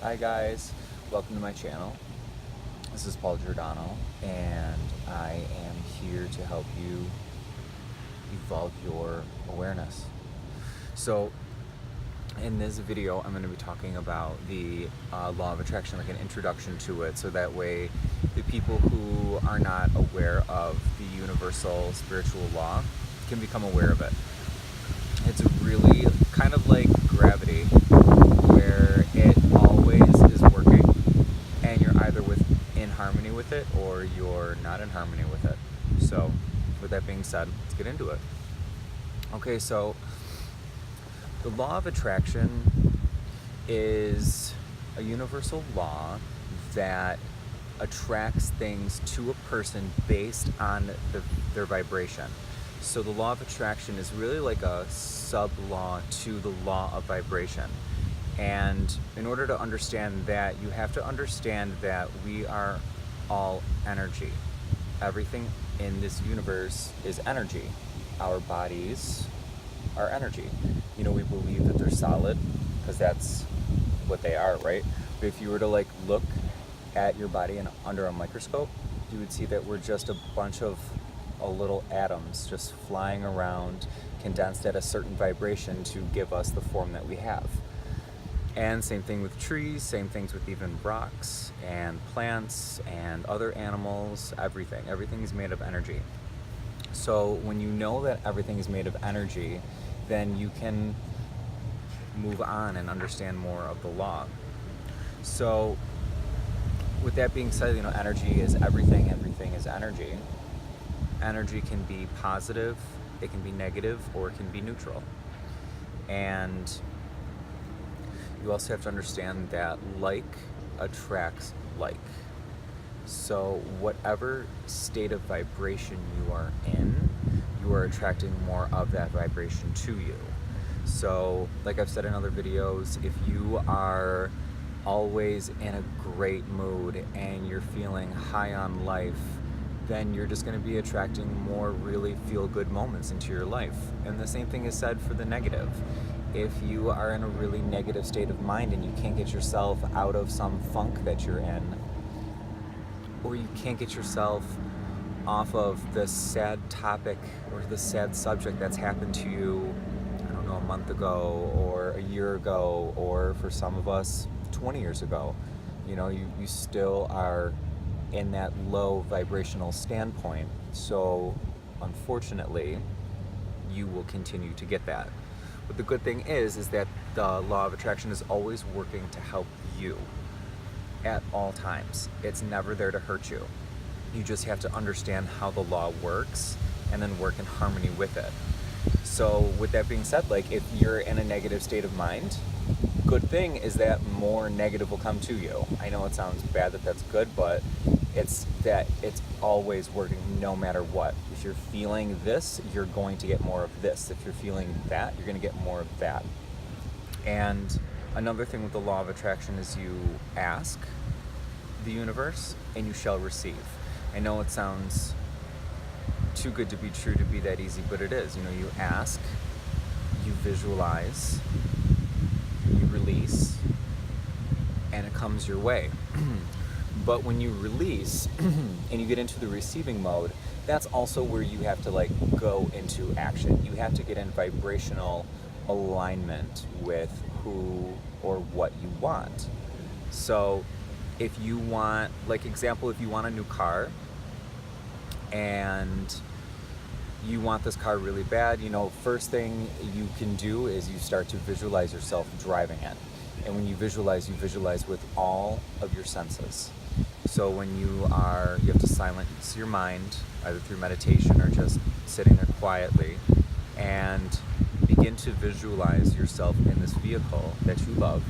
Hi guys, welcome to my channel. This is Giordano, and I am here to help you evolve your awareness. So in this video, I'm going to be talking about the law of attraction, like an introduction to it, so that way the people who are not aware of the universal spiritual law can become aware of it. It's really kind of like gravity, where it always is working, and you're either in harmony with it or you're not in harmony with it. So with that being said, let's get into it. Okay, so the law of attraction is a universal law that attracts things to a person based on their vibration. So the law of attraction is really like a sub-law to the law of vibration. And in order to understand that, you have to understand that we are all energy. Everything in this universe is energy. Our bodies are energy. You know, we believe that they're solid because that's what they are, right? But if you were to look at your body under a microscope, you would see that we're just a bunch of little atoms just flying around, condensed at a certain vibration to give us the form that we have. And same thing with trees, same things with even rocks and plants and other animals, everything. Everything is made of energy. So when you know that everything is made of energy, then you can move on and understand more of the law. So with that being said, you know, energy is everything. Everything is energy. Energy can be positive, it can be negative, or it can be neutral. And you also have to understand that like attracts like. So whatever state of vibration you are in, you are attracting more of that vibration to you. So like I've said in other videos, if you are always in a great mood and you're feeling high on life, then you're just going to be attracting more really feel-good moments into your life. And the same thing is said for the negative. If you are in a really negative state of mind and you can't get yourself out of some funk that you're in, or you can't get yourself off of this sad topic or this sad subject that's happened to you, I don't know, a month ago or a year ago, or for some of us 20 years ago, you know, you still are in that low vibrational standpoint. So unfortunately, you will continue to get that. But the good thing is that the law of attraction is always working to help you at all times. It's never there to hurt you. You just have to understand how the law works and then work in harmony with it. So with that being said, like if you're in a negative state of mind, good thing is that more negative will come to you. I know it sounds bad that that's good, but it's always working no matter what. If you're feeling this, you're going to get more of this. If you're feeling that, you're going to get more of that. And another thing with the law of attraction is you ask the universe and you shall receive. I know it sounds too good to be true to be that easy, but it is. You know, you ask, you visualize, you release, and it comes your way. But when you release and you get into the receiving mode, that's also where you have to go into action. You have to get in vibrational alignment with who or what you want. So if you want, example, if you want a new car and you want this car really bad, you know, first thing you can do is you start to visualize yourself driving it. And when you visualize with all of your senses. So when you have to silence your mind, either through meditation or just sitting there quietly, and begin to visualize yourself in this vehicle that you love,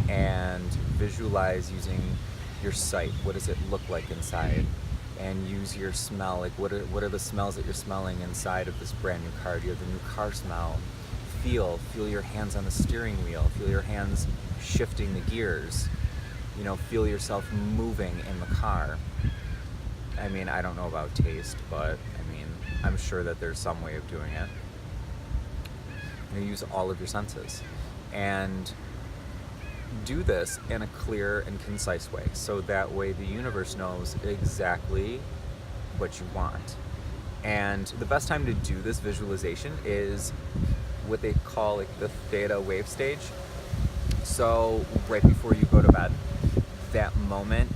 and visualize using your sight. What does it look like inside? And use your smell. Like what are the smells that you're smelling inside of this brand new car? Do you have the new car smell? Feel your hands on the steering wheel. Feel your hands shifting the gears. You know, feel yourself moving in the car. I mean, I don't know about taste, but I mean, I'm sure that there's some way of doing it. You use all of your senses. And do this in a clear and concise way, so that way the universe knows exactly what you want. And the best time to do this visualization is what they call like the theta wave stage. So right before you go to bed, that moment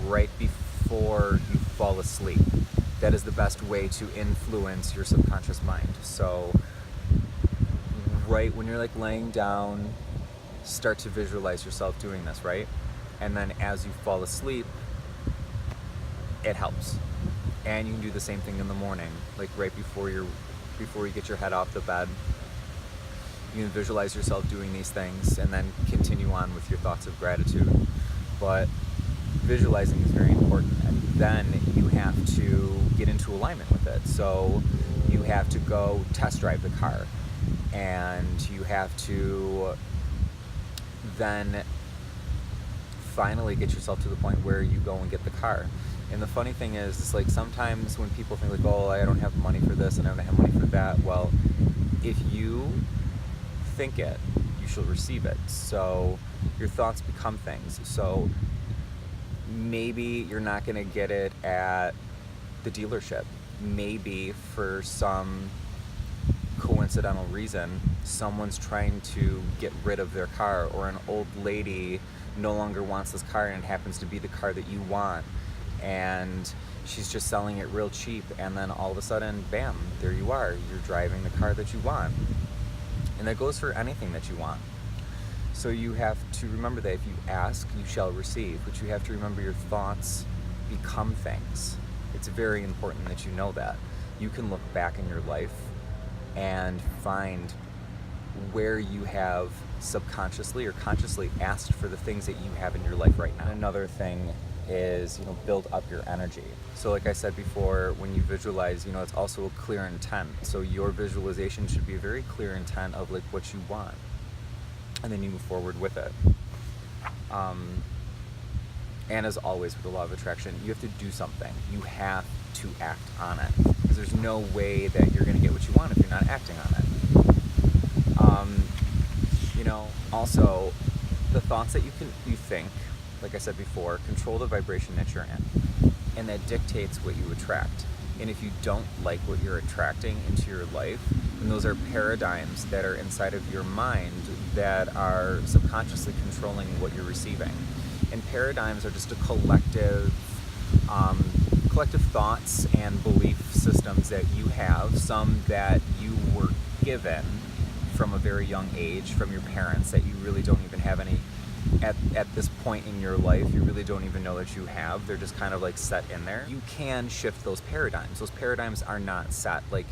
right before you fall asleep, that is the best way to influence your subconscious mind. So right when you're like laying down, start to visualize yourself doing this, right? And then as you fall asleep, it helps. And you can do the same thing in the morning, like right before you get your head off the bed. You can visualize yourself doing these things and then continue on with your thoughts of gratitude. But visualizing is very important, and then you have to get into alignment with it. So you have to go test drive the car, and you have to then finally get yourself to the point where you go and get the car. And the funny thing is, it's like sometimes when people think like, oh, I don't have money for this and I don't have money for that. Well, if you think it, you shall receive it. So your thoughts become things. So maybe you're not going to get it at the dealership. Maybe for some coincidental reason, someone's trying to get rid of their car, or an old lady no longer wants this car and it happens to be the car that you want, and she's just selling it real cheap, and then all of a sudden, bam, there you are, you're driving the car that you want. And that goes for anything that you want. So you have to remember that if you ask, you shall receive, but you have to remember your thoughts become things. It's very important that you know that. You can look back in your life and find where you have subconsciously or consciously asked for the things that you have in your life right now. Another thing is, build up your energy. So like I said before, when you visualize, it's also a clear intent. So your visualization should be a very clear intent of like what you want, and then you move forward with it. And as always with the law of attraction, you have to do something. You have to act on it, because there's no way that you're going to get what you want if you're not acting on it. Also, the thoughts that you think, like I said before, control the vibration that you're in, and that dictates what you attract. And if you don't like what you're attracting into your life, then those are paradigms that are inside of your mind that are subconsciously controlling what you're receiving. And paradigms are just a collective thoughts and belief systems that you have, some that you were given from a very young age from your parents that you really don't even have any at this point in your life. You really don't even know that you have. They're just kind of like set in there. You can shift those paradigms. Those paradigms are not set. Like,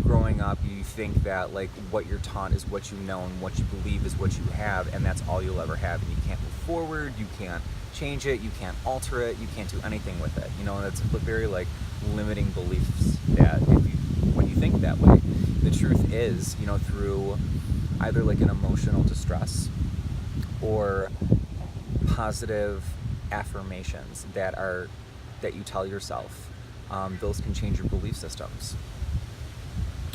growing up, you think that like what you're taught is what you know, and what you believe is what you have, and that's all you'll ever have. And you can't move forward, you can't change it, you can't alter it, you can't do anything with it. That's very like limiting beliefs that when you think that way. The truth is, through either like an emotional distress or positive affirmations that you tell yourself, those can change your belief systems.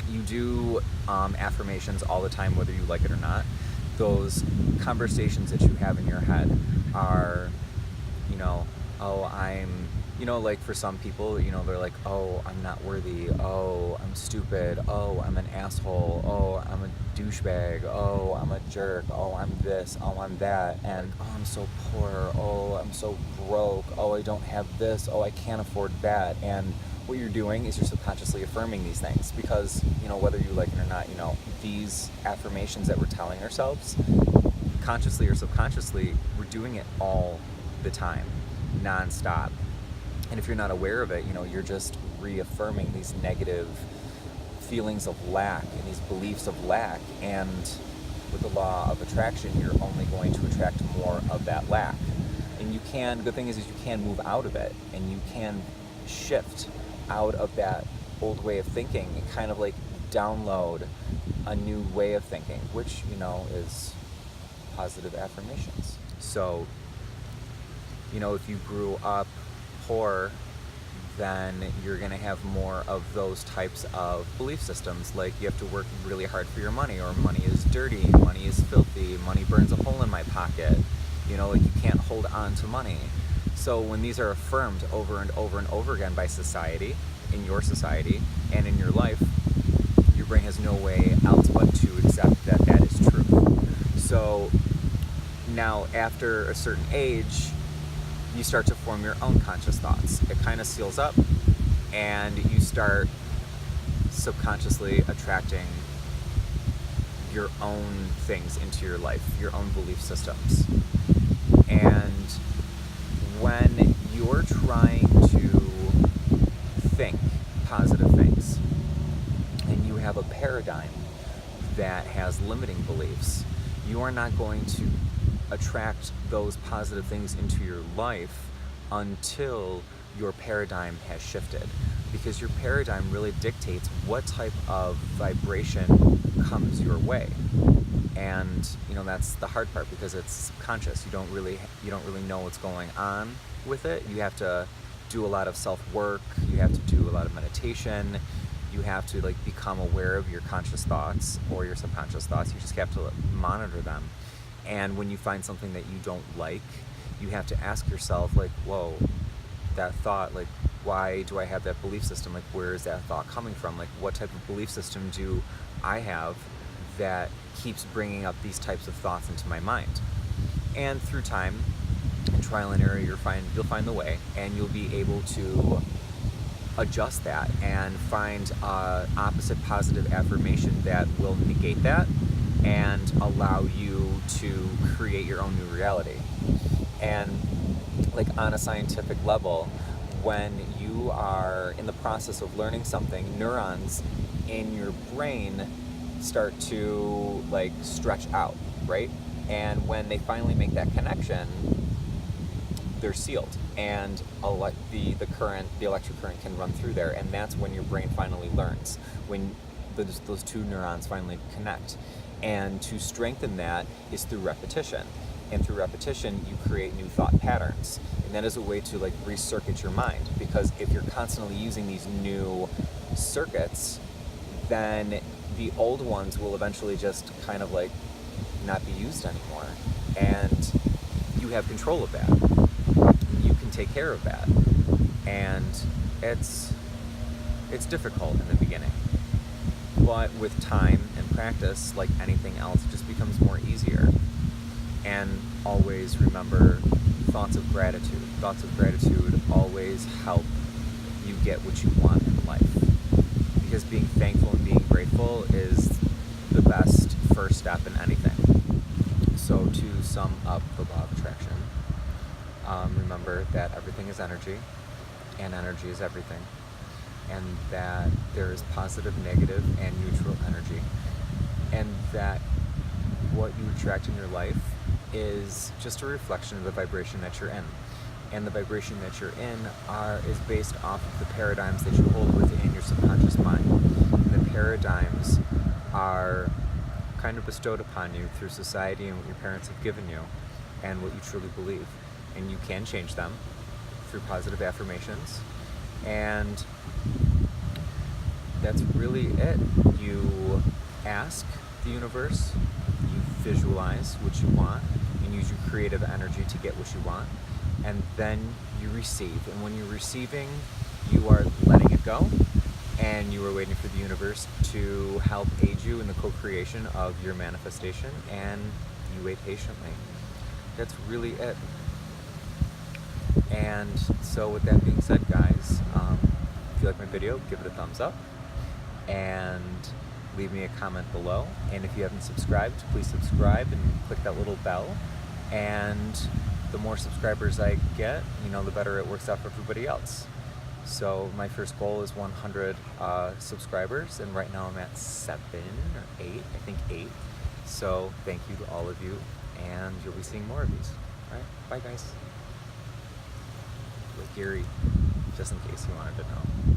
You do affirmations all the time, whether you like it or not. Those conversations that you have in your head are, oh, I'm, like for some people, they're like, oh, I'm not worthy, oh, I'm stupid, oh, I'm an asshole, oh, I'm a douchebag, oh, I'm a jerk, oh, I'm this, oh, I'm that, and oh, I'm so poor, oh, I'm so broke, oh, I don't have this, oh, I can't afford that. And what you're doing is you're subconsciously affirming these things, because, whether you like it or not, these affirmations that we're telling ourselves, consciously or subconsciously, we're doing it all the time, nonstop. And if you're not aware of it, you're just reaffirming these negative feelings of lack and these beliefs of lack. And with the law of attraction, you're only going to attract more of that lack. And the good thing is you can move out of it, and you can shift out of that old way of thinking and kind of like download a new way of thinking, which, is positive affirmations. So, if you grew up poor, then you're going to have more of those types of belief systems, like you have to work really hard for your money, or money is dirty, money is filthy, money burns a hole in my pocket, like you can't hold on to money. So when these are affirmed over and over and over again by society, in your society and in your life, your brain has no way else but to accept that that is true. So now after a certain age, you start to form your own conscious thoughts. It kind of seals up, and you start subconsciously attracting your own things into your life, your own belief systems. And when you're trying to think positive things, and you have a paradigm that has limiting beliefs, you are not going to attract those positive things into your life until your paradigm has shifted, because your paradigm really dictates what type of vibration comes your way. And that's the hard part, because it's subconscious. You don't really know what's going on with it. You have to do a lot of self-work. You have to do a lot of meditation. You have to become aware of your conscious thoughts or your subconscious thoughts. You just have to monitor them. And when you find something that you don't like, you have to ask yourself, whoa, that thought, why do I have that belief system? Where is that thought coming from? What type of belief system do I have that keeps bringing up these types of thoughts into my mind? And through time and trial and error, you'll find the way, and you'll be able to adjust that and find opposite positive affirmation that will negate that and allow you to create your own new reality. And on a scientific level, when you are in the process of learning something, neurons in your brain start to stretch out, right? And when they finally make that connection, they're sealed, and the electric current can run through there, and that's when your brain finally learns, when those two neurons finally connect. And to strengthen that is through repetition. And through repetition, you create new thought patterns. And that is a way to recircuit your mind, because if you're constantly using these new circuits, then the old ones will eventually just kind of not be used anymore. And you have control of that. You can take care of that. And it's difficult in the beginning. But with time and practice, like anything else, it just becomes more easier. And always remember thoughts of gratitude. Thoughts of gratitude always help you get what you want in life. Because being thankful and being grateful is the best first step in anything. So to sum up the law of attraction, remember that everything is energy, and energy is everything. And that there is positive, negative, and neutral energy. And that what you attract in your life is just a reflection of the vibration that you're in. And the vibration that you're in is based off of the paradigms that you hold within your subconscious mind. And the paradigms are kind of bestowed upon you through society and what your parents have given you and what you truly believe. And you can change them through positive affirmations. And that's really it. You ask the universe, you visualize what you want, and use your creative energy to get what you want, and then you receive. And when you're receiving, you are letting it go, and you are waiting for the universe to help aid you in the co-creation of your manifestation, and you wait patiently. That's really it. And so with that being said, guys, if you like my video, give it a thumbs up and leave me a comment below. And if you haven't subscribed, please subscribe and click that little bell. And the more subscribers I get, the better it works out for everybody else. So my first goal is 100 subscribers, and right now I'm at 7 or 8, I think 8. So thank you to all of you, and you'll be seeing more of these. All right, bye guys. With Gary, just in case you wanted to know.